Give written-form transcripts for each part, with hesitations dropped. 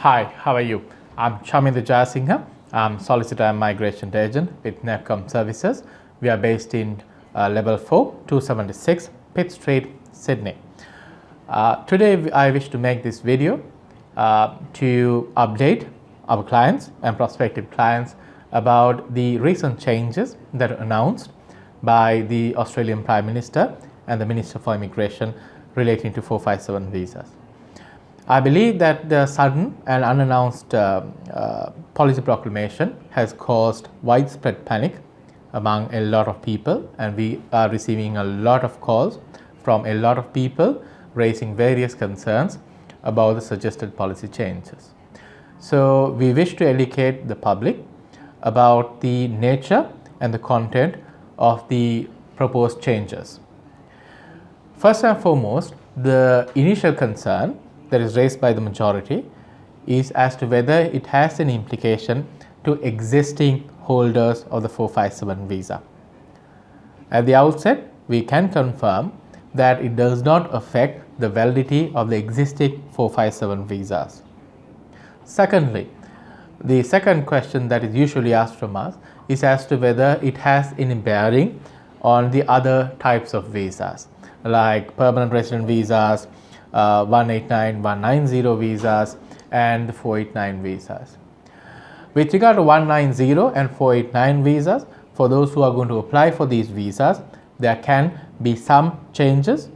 Hi, how are you? I'm Chamindra Jayasinghe. I'm Solicitor and Migration Agent with Nepcoms Services. We are based in Level 4, 276 Pitt Street, Sydney. Today I wish to make this video to update our clients and prospective clients about the recent changes that are announced by the Australian Prime Minister and the Minister for Immigration relating to 457 visas. I believe that the sudden and unannounced policy proclamation has caused widespread panic among a lot of people, and we are receiving a lot of calls from a lot of people raising various concerns about the suggested policy changes. So we wish to educate the public about the nature and the content of the proposed changes. First and foremost, the initial concern that is raised by the majority is as to whether it has an implication to existing holders of the 457 visa. At the outset, we can confirm that it does not affect the validity of the existing 457 visas. Secondly, the second question that is usually asked from us is as to whether it has any bearing on the other types of visas like permanent resident visas, 189, 190 visas and the 489 visas. With regard to 190 and 489 visas, for those who are going to apply for these visas, there can be some changes.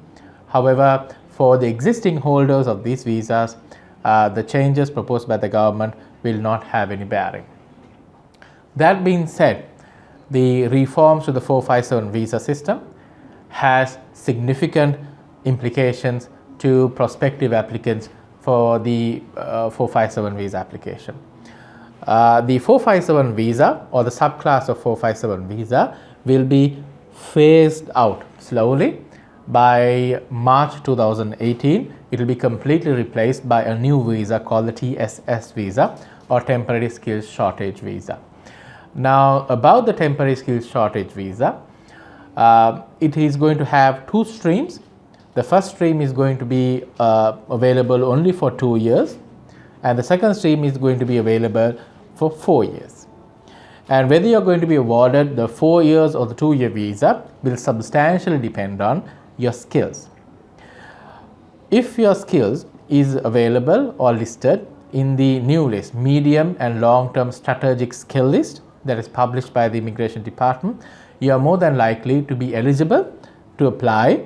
However, for the existing holders of these visas, the changes proposed by the government will not have any bearing. That being said, the reforms to the 457 visa system has significant implications to prospective applicants for the 457 visa application. The 457 visa or the subclass of 457 visa will be phased out slowly. By March 2018, it will be completely replaced by a new visa called the TSS visa or Temporary Skills Shortage visa. Now, about the Temporary Skills Shortage visa, it is going to have two streams. The first stream is going to be available only for 2 years, and the second stream is going to be available for 4 years. And whether you are going to be awarded the 4 years or the 2-year visa will substantially depend on your skills. If your skills is available or listed in the new list, medium and long-term strategic skill list that is published by the Immigration Department, you are more than likely to be eligible to apply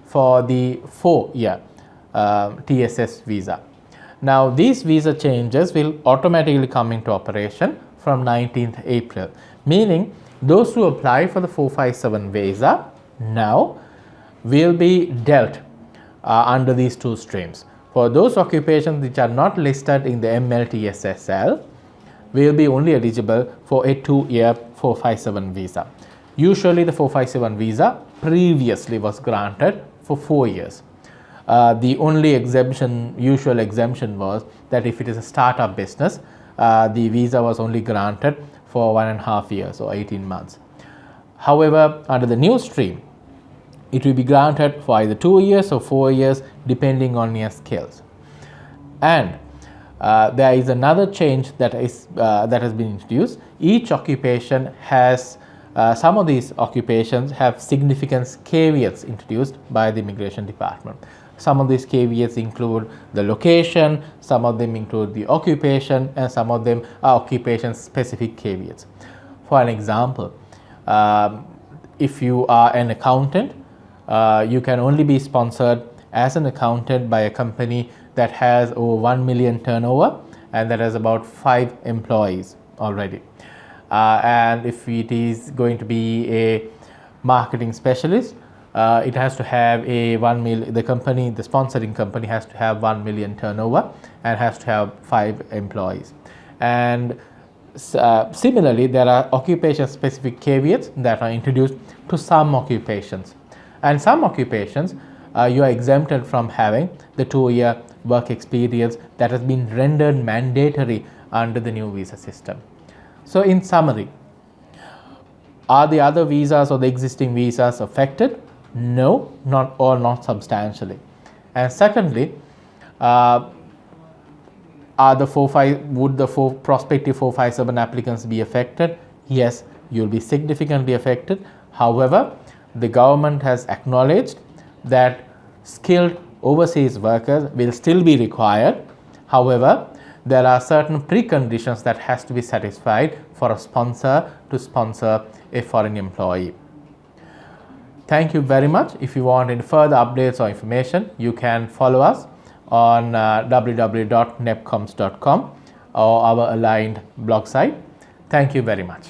for the 4-year TSS visa. Now, these visa changes will automatically come into operation from 19th April, meaning those who apply for the 457 visa now will be dealt under these two streams. For those occupations which are not listed in the MLTSSL, will be only eligible for a 2-year 457 visa. Usually the 457 visa previously was granted for 4 years. The only usual exemption was that if it is a startup business, the visa was only granted for 1.5 years or 18 months. However, under the new stream, it will be granted for either 2 years or 4 years depending on your skills. And there is another change that has been introduced. Each occupation has some of these occupations have significant caveats introduced by the Immigration Department. Some of these caveats include the location, some of them include the occupation, and some of them are occupation specific caveats. For an example, if you are an accountant, you can only be sponsored as an accountant by a company that has over 1 million turnover and that has about 5 employees already. And if it is going to be a marketing specialist, it has to have a 1 million, the sponsoring company has to have 1 million turnover and has to have 5 employees. And similarly, there are occupation specific caveats that are introduced to some occupations. And some occupations, you are exempted from having the 2-year work experience that has been rendered mandatory under the new visa system. So in summary, are the other visas or the existing visas affected? No, not substantially. And secondly, would the prospective 457 applicants be affected? Yes, you'll be significantly affected. However, the government has acknowledged that skilled overseas workers will still be required. However, there are certain preconditions that has to be satisfied for a sponsor to sponsor a foreign employee. Thank you very much. If you want any further updates or information, you can follow us on www.nepcoms.com or our aligned blog site. Thank you very much.